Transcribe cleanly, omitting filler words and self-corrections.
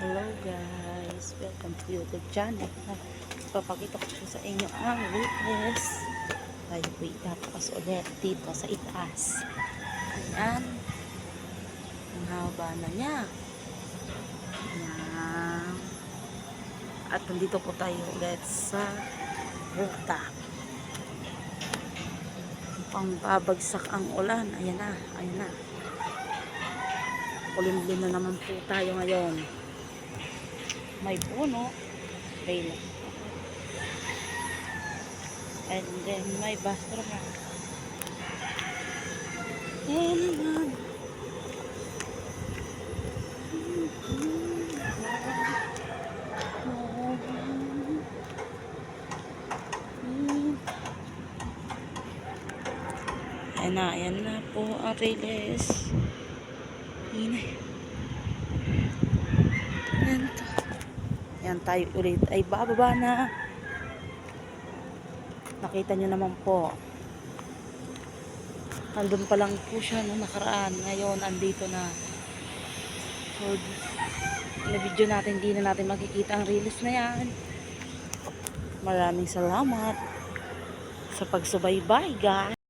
Hello guys, welcome to YouTube channel. Papakita ko sa inyo ang witness. Tayo po itataas ulit dito sa itaas. Ayan. Ang haba na niya. Ayan. At nandito po tayo ulit sa rooftop. Pang babagsak ang ulan. Ayan na, ayan na. Kulimlim na naman po tayo ngayon. May puno. Rail. And then may basketball. Ayan. Ayan na po ang release. Ayan to. Ayan tayo ulit ay bababa na. Nakita nyo naman po. Nandun pa lang po siya nung nakaraan. Ngayon andito na. So, na video natin, hindi na natin makikita ang release na yan. Maraming salamat sa pagsubaybay guys.